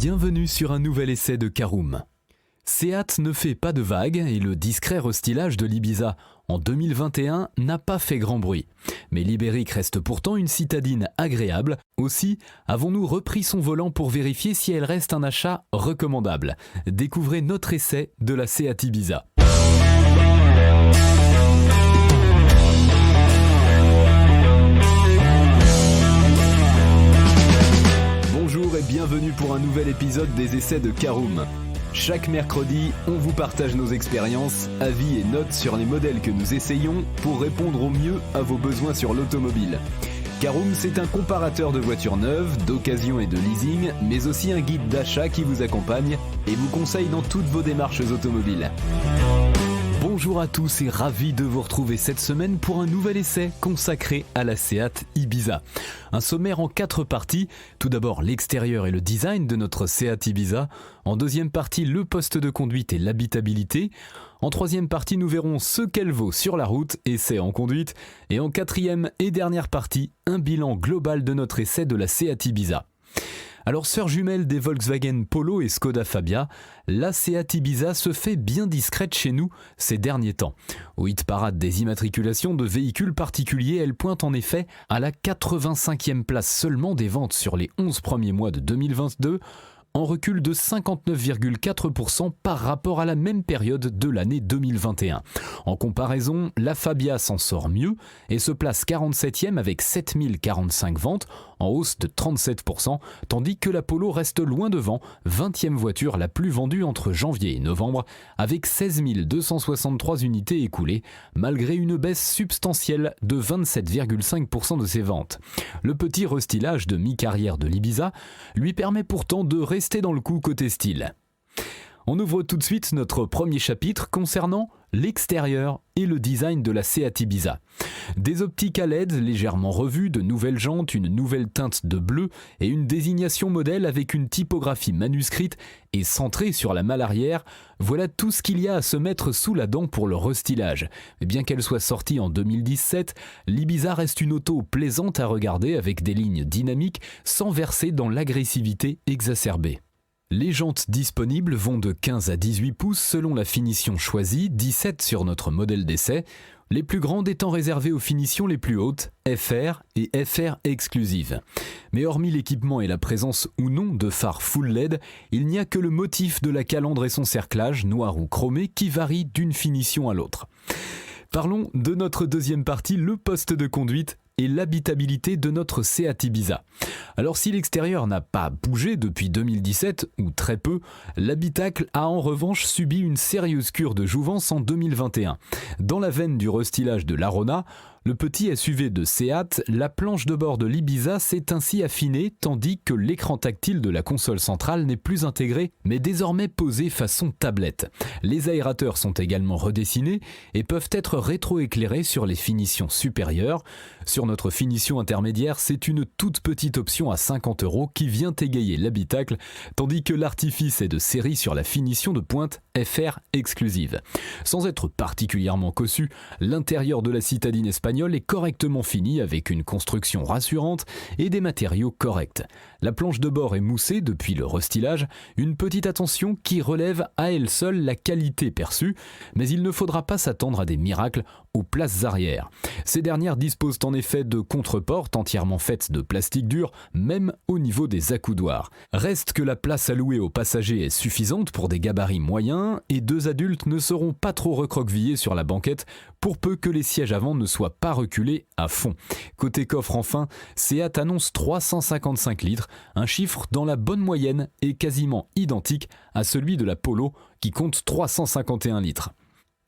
Bienvenue sur un nouvel essai de Caroom. Seat ne fait pas de vagues et le discret restylage de l'Ibiza en 2021 n'a pas fait grand bruit. Mais l'Ibérique reste pourtant une citadine agréable. Aussi, avons-nous repris son volant pour vérifier si elle reste un achat recommandable. Découvrez notre essai de la Seat Ibiza. Bonjour et bienvenue pour un nouvel épisode des essais de Caroom. Chaque mercredi, on vous partage nos expériences, avis et notes sur les modèles que nous essayons pour répondre au mieux à vos besoins sur l'automobile. Caroom, c'est un comparateur de voitures neuves, d'occasion et de leasing, mais aussi un guide d'achat qui vous accompagne et vous conseille dans toutes vos démarches automobiles. Bonjour à tous et ravi de vous retrouver cette semaine pour un nouvel essai consacré à la Seat Ibiza. Un sommaire en 4 parties. Tout d'abord l'extérieur et le design de notre Seat Ibiza. En deuxième partie, le poste de conduite et l'habitabilité. En troisième partie, nous verrons ce qu'elle vaut sur la route, essai en conduite. Et en quatrième et dernière partie, un bilan global de notre essai de la Seat Ibiza. Alors, sœur jumelle des Volkswagen Polo et Skoda Fabia, la Seat Ibiza se fait bien discrète chez nous ces derniers temps. Au hit parade des immatriculations de véhicules particuliers, elle pointe en effet à la 85e place seulement des ventes sur les 11 premiers mois de 2022, en recul de 59,4% par rapport à la même période de l'année 2021. En comparaison, la Fabia s'en sort mieux et se place 47e avec 7045 ventes, en hausse de 37%, tandis que la Polo reste loin devant, 20e voiture la plus vendue entre janvier et novembre, avec 16 263 unités écoulées, malgré une baisse substantielle de 27,5% de ses ventes. Le petit restylage de mi-carrière de l'Ibiza lui permet pourtant de rester dans le coup côté style. On ouvre tout de suite notre premier chapitre concernant l'extérieur et le design de la Seat Ibiza. Des optiques à LED légèrement revues, de nouvelles jantes, une nouvelle teinte de bleu et une désignation modèle avec une typographie manuscrite et centrée sur la malle arrière, voilà tout ce qu'il y a à se mettre sous la dent pour le restylage. Mais bien qu'elle soit sortie en 2017, l'Ibiza reste une auto plaisante à regarder avec des lignes dynamiques sans verser dans l'agressivité exacerbée. Les jantes disponibles vont de 15 à 18 pouces selon la finition choisie, 17 sur notre modèle d'essai, les plus grandes étant réservées aux finitions les plus hautes, FR et FR exclusives. Mais hormis l'équipement et la présence ou non de phares full LED, il n'y a que le motif de la calandre et son cerclage, noir ou chromé, qui varie d'une finition à l'autre. Parlons de notre deuxième partie, le poste de conduite et l'habitabilité de notre Seat Ibiza. Alors si l'extérieur n'a pas bougé depuis 2017, ou très peu, l'habitacle a en revanche subi une sérieuse cure de jouvence en 2021. Dans la veine du restylage de l'Arona, le petit SUV de Seat, la planche de bord de l'Ibiza s'est ainsi affinée, tandis que l'écran tactile de la console centrale n'est plus intégré, mais désormais posé façon tablette. Les aérateurs sont également redessinés et peuvent être rétroéclairés sur les finitions supérieures. Sur notre finition intermédiaire, c'est une toute petite option à 50 € qui vient égayer l'habitacle, tandis que l'artifice est de série sur la finition de pointe FR exclusive. Sans être particulièrement cossu, l'intérieur de la citadine espagnole est correctement fini avec une construction rassurante et des matériaux corrects. La planche de bord est moussée depuis le restylage, une petite attention qui relève à elle seule la qualité perçue, mais il ne faudra pas s'attendre à des miracles aux places arrière. Ces dernières disposent en effet de contreportes entièrement faites de plastique dur, même au niveau des accoudoirs. Reste que la place allouée aux passagers est suffisante pour des gabarits moyens et 2 adultes ne seront pas trop recroquevillés sur la banquette pour peu que les sièges avant ne soient pas reculés à fond. Côté coffre enfin, Seat annonce 355 litres, un chiffre dans la bonne moyenne et quasiment identique à celui de la Polo qui compte 351 litres.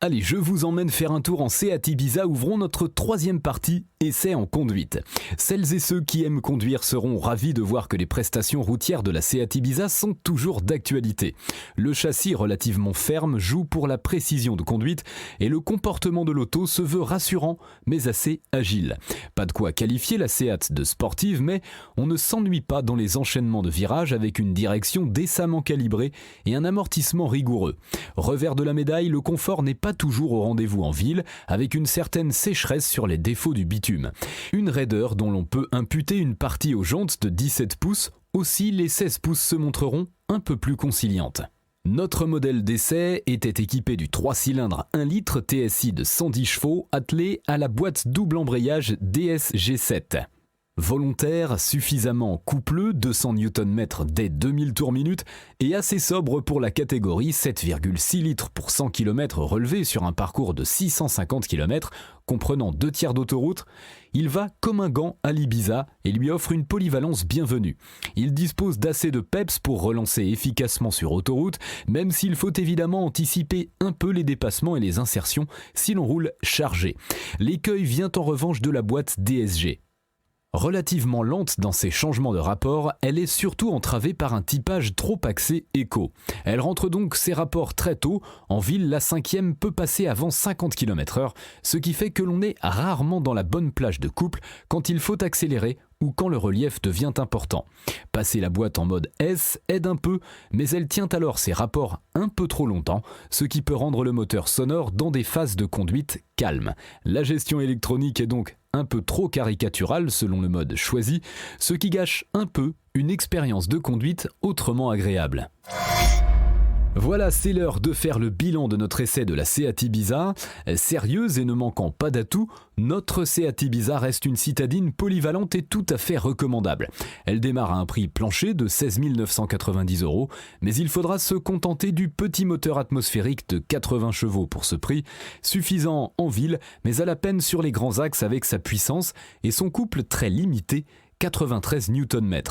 Allez, je vous emmène faire un tour en Seat Ibiza, ouvrons notre troisième partie, essai en conduite. Celles et ceux qui aiment conduire seront ravis de voir que les prestations routières de la Seat Ibiza sont toujours d'actualité. Le châssis relativement ferme joue pour la précision de conduite et le comportement de l'auto se veut rassurant mais assez agile. Pas de quoi qualifier la Seat de sportive, mais on ne s'ennuie pas dans les enchaînements de virages avec une direction décemment calibrée et un amortissement rigoureux. Revers de la médaille, le confort n'est pas pas toujours au rendez-vous en ville, avec une certaine sécheresse sur les défauts du bitume. Une raideur dont l'on peut imputer une partie aux jantes de 17 pouces, aussi les 16 pouces se montreront un peu plus conciliantes. Notre modèle d'essai était équipé du 3 cylindres 1 litre TSI de 110 chevaux attelé à la boîte double embrayage DSG7. Volontaire, suffisamment coupleux, 200 Nm dès 2000 tours minute, et assez sobre pour la catégorie 7,6 litres pour 100 km relevé sur un parcours de 650 km, comprenant 2 tiers d'autoroute, il va comme un gant à l'Ibiza et lui offre une polyvalence bienvenue. Il dispose d'assez de peps pour relancer efficacement sur autoroute, même s'il faut évidemment anticiper un peu les dépassements et les insertions si l'on roule chargé. L'écueil vient en revanche de la boîte DSG. Relativement lente dans ses changements de rapport, elle est surtout entravée par un typage trop axé éco. Elle rentre donc ses rapports très tôt. En ville, la 5e peut passer avant 50 km/h, ce qui fait que l'on est rarement dans la bonne plage de couple quand il faut accélérer ou quand le relief devient important. Passer la boîte en mode S aide un peu, mais elle tient alors ses rapports un peu trop longtemps, ce qui peut rendre le moteur sonore dans des phases de conduite calmes. La gestion électronique est donc un peu trop caricaturale selon le mode choisi, ce qui gâche un peu une expérience de conduite autrement agréable. Voilà, c'est l'heure de faire le bilan de notre essai de la Seat Ibiza. Sérieuse et ne manquant pas d'atouts, notre Seat Ibiza reste une citadine polyvalente et tout à fait recommandable. Elle démarre à un prix plancher de 16 990 €, mais il faudra se contenter du petit moteur atmosphérique de 80 chevaux pour ce prix, suffisant en ville, mais à la peine sur les grands axes avec sa puissance et son couple très limité, 93 Nm.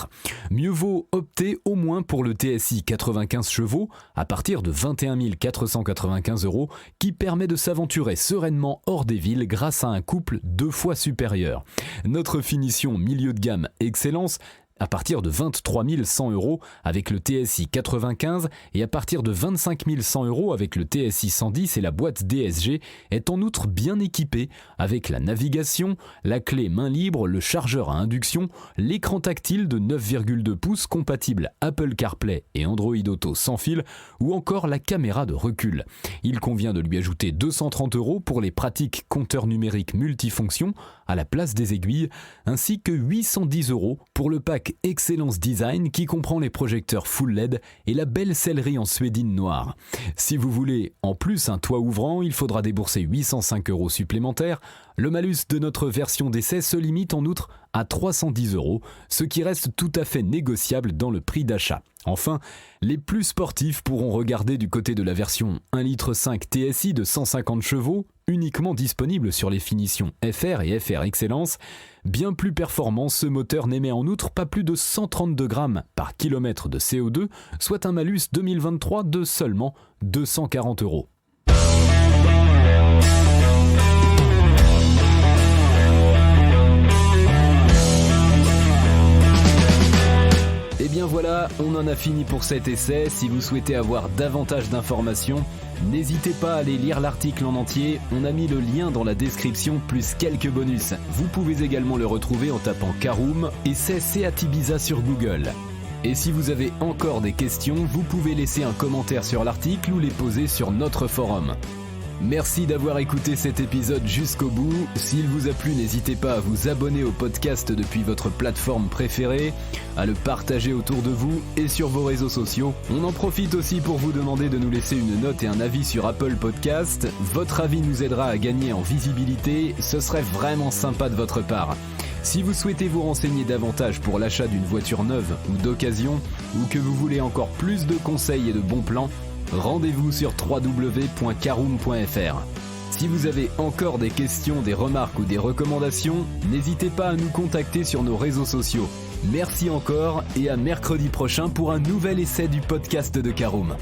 Mieux vaut opter au moins pour le TSI 95 chevaux à partir de 21 495 € qui permet de s'aventurer sereinement hors des villes grâce à un couple 2 fois supérieur. Notre finition milieu de gamme excellence à partir de 23 100 € avec le TSI 95 et à partir de 25 100 € avec le TSI 110 et la boîte DSG est en outre bien équipée avec la navigation, la clé main libre, le chargeur à induction, l'écran tactile de 9,2 pouces compatible Apple CarPlay et Android Auto sans fil ou encore la caméra de recul. Il convient de lui ajouter 230 € pour les pratiques compteurs numériques multifonctions à la place des aiguilles ainsi que 810 € pour le pack Excellence Design qui comprend les projecteurs full LED et la belle sellerie en suédine noire. Si vous voulez en plus un toit ouvrant, il faudra débourser 805 € supplémentaires. Le malus de notre version d'essai se limite en outre à 310 €, ce qui reste tout à fait négociable dans le prix d'achat. Enfin, les plus sportifs pourront regarder du côté de la version 1,5 litre TSI de 150 chevaux, uniquement disponible sur les finitions FR et FR Excellence. Bien plus performant, ce moteur n'émet en outre pas plus de 132 grammes par kilomètre de CO2, soit un malus 2023 de seulement 240 €. Et bien voilà, on en a fini pour cet essai. Si vous souhaitez avoir davantage d'informations, n'hésitez pas à aller lire l'article en entier. On a mis le lien dans la description plus quelques bonus. Vous pouvez également le retrouver en tapant Caroom et c'est Seat Ibiza sur Google. Et si vous avez encore des questions, vous pouvez laisser un commentaire sur l'article ou les poser sur notre forum. Merci d'avoir écouté cet épisode jusqu'au bout. S'il vous a plu, n'hésitez pas à vous abonner au podcast depuis votre plateforme préférée, à le partager autour de vous et sur vos réseaux sociaux. On en profite aussi pour vous demander de nous laisser une note et un avis sur Apple Podcast. Votre avis nous aidera à gagner en visibilité, ce serait vraiment sympa de votre part. Si vous souhaitez vous renseigner davantage pour l'achat d'une voiture neuve ou d'occasion, ou que vous voulez encore plus de conseils et de bons plans, rendez-vous sur www.caroom.fr. Si vous avez encore des questions, des remarques ou des recommandations, n'hésitez pas à nous contacter sur nos réseaux sociaux. Merci encore et à mercredi prochain pour un nouvel essai du podcast de Caroom.